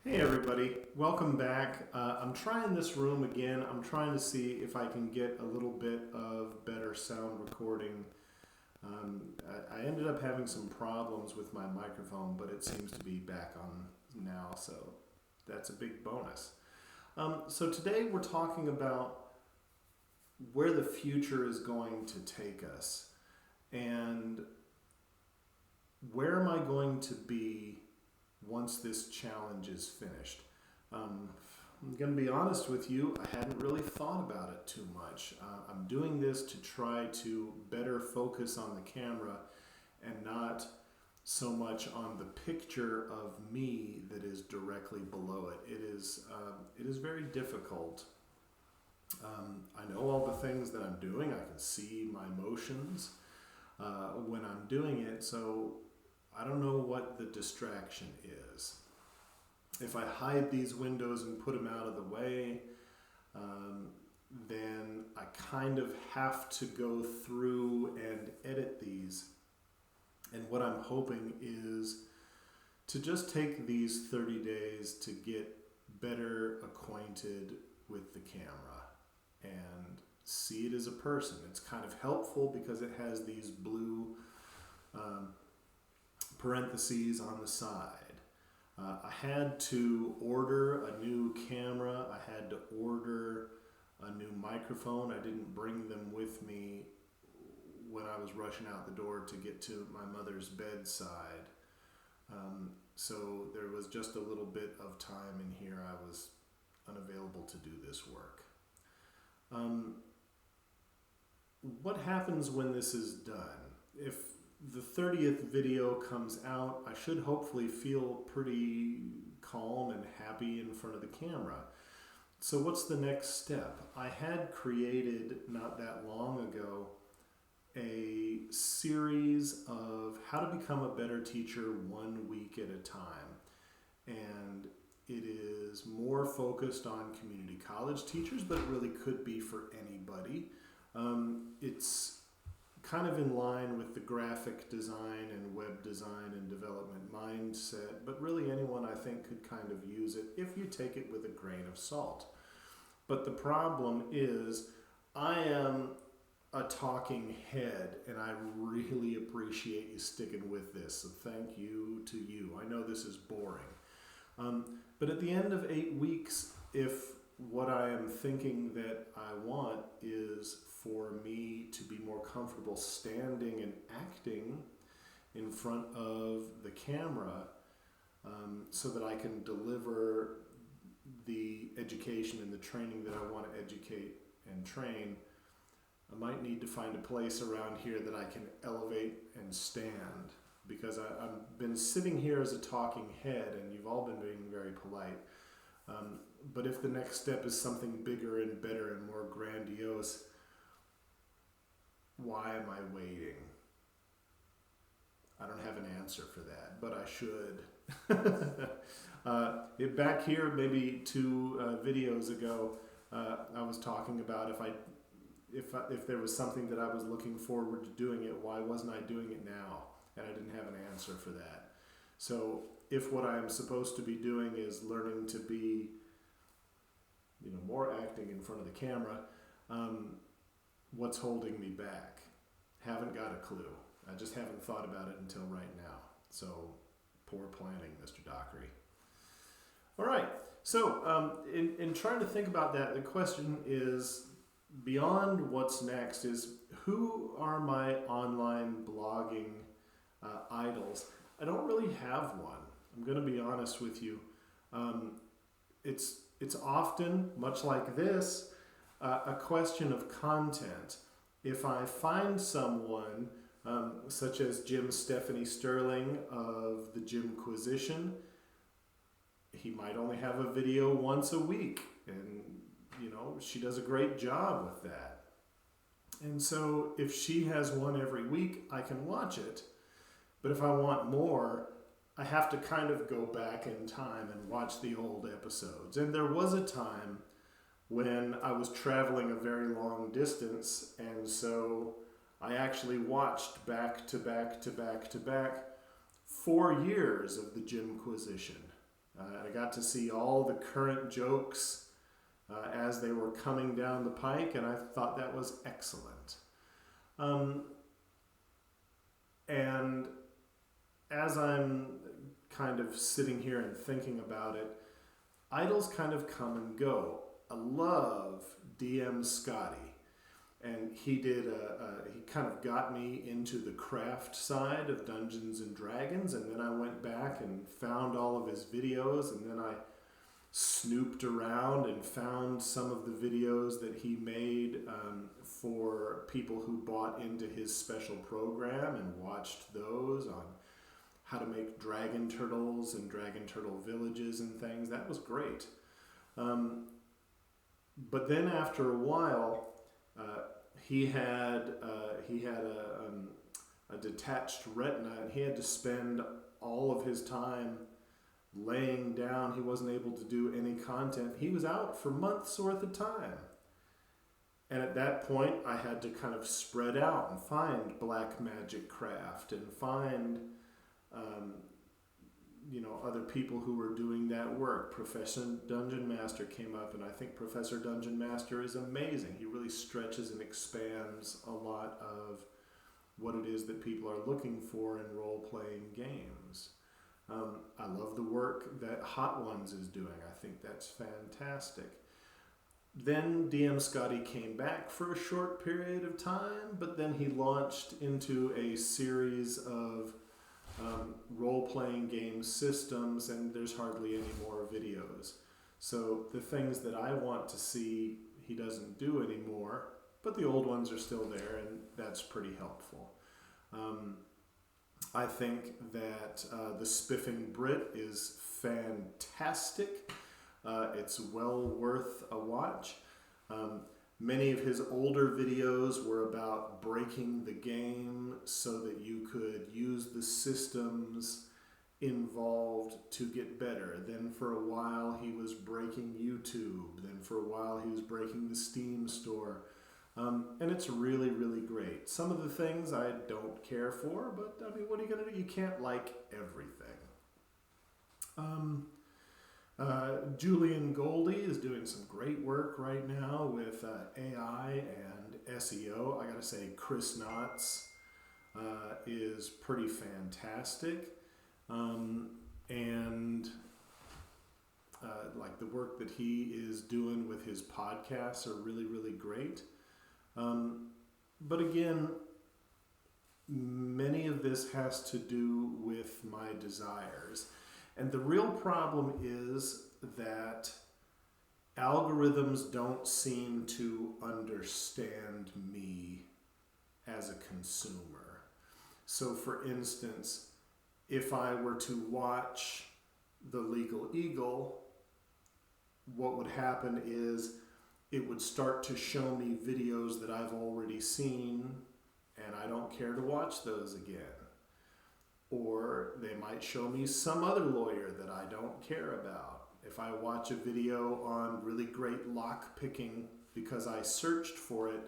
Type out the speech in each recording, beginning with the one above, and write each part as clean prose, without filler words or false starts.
Hey everybody, welcome back. I'm trying this room again. I'm trying to see if I can get a little bit of better sound recording. I ended up having some problems with my microphone, but it seems to be back on now, so that's a big bonus. So today we're talking about where the future is going to take us and where am I going to be once this challenge is finished. Um, I'm going to be honest with you, I hadn't really thought about it too much. I'm doing this to try to better focus on the camera and not so much on the picture of me that is directly below it. It is very difficult. I know all the things that I'm doing. I can see my motions when I'm doing it, so I don't know what the distraction is. If I hide these windows and put them out of the way, then I kind of have to go through and edit these. And what I'm hoping is to just take these 30 days to get better acquainted with the camera and see it as a person. It's kind of helpful because it has these blue parentheses on the side. I had to order a new camera. I had to order a new microphone. I didn't bring them with me when I was rushing out the door to get to my mother's bedside. So there was just a little bit of time in here I was unavailable to do this work. What happens when this is done? If the 30th video comes out, I should hopefully feel pretty calm and happy in front of the camera. So what's the next step? I had created not that long ago a series of how to become a better teacher 1 week at a time. And it is more focused on community college teachers, but it really could be for anybody. It's kind of in line with the graphic design and web design and development mindset, but really anyone I think could kind of use it if you take it with a grain of salt. But the problem is I am a talking head and I really appreciate you sticking with this, so thank you to you. I know this is boring. But at the end of 8 weeks, if what I am thinking that I want is for me to be more comfortable standing and acting in front of the camera so that I can deliver the education and the training that I want to educate and train, I might need to find a place around here that I can elevate and stand, because I've been sitting here as a talking head and you've all been being very polite. But if the next step is something bigger and better and more grandiose, why am I waiting? I don't have an answer for that, but I should. Back here, maybe 2 videos ago, I was talking about if there was something that I was looking forward to doing it, why wasn't I doing it now? And I didn't have an answer for that. So if what I'm supposed to be doing is learning to be, more acting in front of the camera, what's holding me back? Haven't got a clue. I just haven't thought about it until right now. So poor planning, Mr. Dockery. All right. So in trying to think about that, the question is, beyond what's next, is who are my online blogging idols? I don't really have one. I'm going to be honest with you. It's often, much like this, a question of content. If I find someone such as Stephanie Sterling of the Gymquisition, he might only have a video once a week, and she does a great job with that. And so if she has one every week, I can watch it. But if I want more, I have to kind of go back in time and watch the old episodes. And there was a time when I was traveling a very long distance, and so I actually watched back to back 4 years of the Gymquisition. I got to see all the current jokes as they were coming down the pike, and I thought that was excellent. And as I'm kind of sitting here and thinking about it, idols kind of come and go. I love DM Scotty, and he kind of got me into the craft side of Dungeons and Dragons, and then I went back and found all of his videos, and then I snooped around and found some of the videos that he made for people who bought into his special program, and watched those on how to make dragon turtles and dragon turtle villages and things. That was great. But then after a while, he had a detached retina, and he had to spend all of his time laying down. He wasn't able to do any content. He was out for months worth of time. And at that point, I had to kind of spread out and find Black Magic Craft and find other people who were doing that work. Professor Dungeon Master came up, and I think Professor Dungeon Master is amazing. He really stretches and expands a lot of what it is that people are looking for in role-playing games. I love the work that Hot Ones is doing. I think that's fantastic. Then DM Scotty came back for a short period of time, but then he launched into a series of role-playing game systems, and there's hardly any more videos. So the things that I want to see, he doesn't do anymore, but the old ones are still there, and that's pretty helpful. I think that the Spiffing Brit is fantastic. It's well worth a watch. Many of his older videos were about breaking the game so that you could use the systems involved to get better. Then for a while he was breaking YouTube. Then for a while he was breaking the Steam store. And it's really, really great. Some of the things I don't care for, but I mean, what are you going to do? You can't like everything. Julian Goldie is doing some great work right now with AI and SEO. I gotta say, Chris Knotts is pretty fantastic. Like the work that he is doing with his podcasts are really, really great. But again, many of this has to do with my desires. And the real problem is that algorithms don't seem to understand me as a consumer. So for instance, if I were to watch The Legal Eagle, what would happen is it would start to show me videos that I've already seen, and I don't care to watch those again. Or they might show me some other lawyer that I don't care about. If I watch a video on really great lock picking because I searched for it,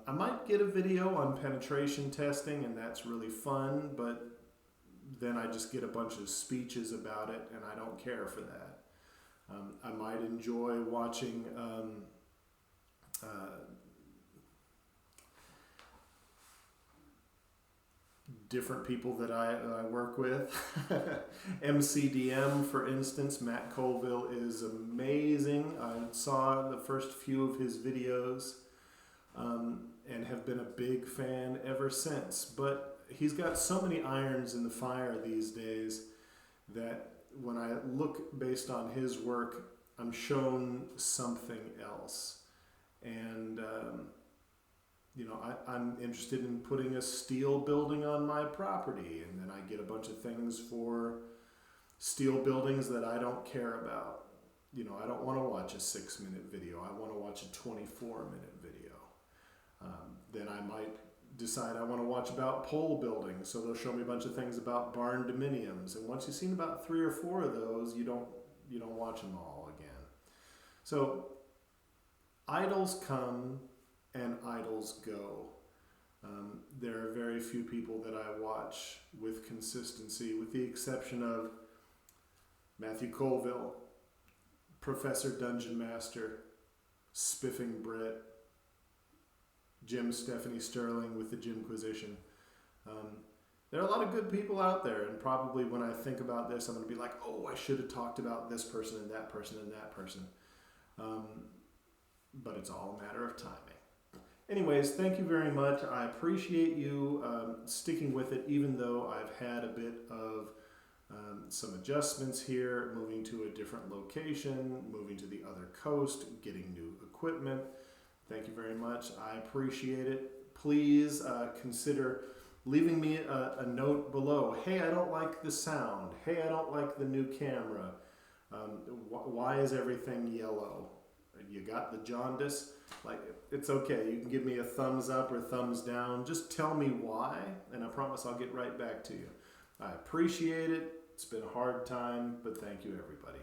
I might get a video on penetration testing, and that's really fun, but then I just get a bunch of speeches about it, and I don't care for that. I might enjoy watching different people that I work with. MCDM, for instance, Matt Colville is amazing. I saw the first few of his videos and have been a big fan ever since. But he's got so many irons in the fire these days that when I look based on his work, I'm shown something else. And I'm interested in putting a steel building on my property, and then I get a bunch of things for steel buildings that I don't care about. I don't want to watch a 6-minute video. I want to watch a 24-minute video. Then I might decide I want to watch about pole building, so they'll show me a bunch of things about barn dominiums. And once you've seen about 3 or 4 of those, you don't watch them all again. So idols come and idols go. There are very few people that I watch with consistency, with the exception of Matthew Colville, Professor Dungeon Master, Spiffing Brett, Jim Stephanie Sterling with the Jimquisition. There are a lot of good people out there, and probably when I think about this, I'm going to be like, oh, I should have talked about this person and that person and that person. But it's all a matter of timing. Anyways, thank you very much. I appreciate you sticking with it, even though I've had a bit of some adjustments here, moving to a different location, moving to the other coast, getting new equipment. Thank you very much. I appreciate it. Please consider leaving me a note below. Hey, I don't like the sound. Hey, I don't like the new camera. Why is everything yellow? You got the jaundice? Like, it's okay. You can give me a thumbs up or thumbs down. Just tell me why, and I promise I'll get right back to you. I appreciate it. It's been a hard time, but thank you, everybody.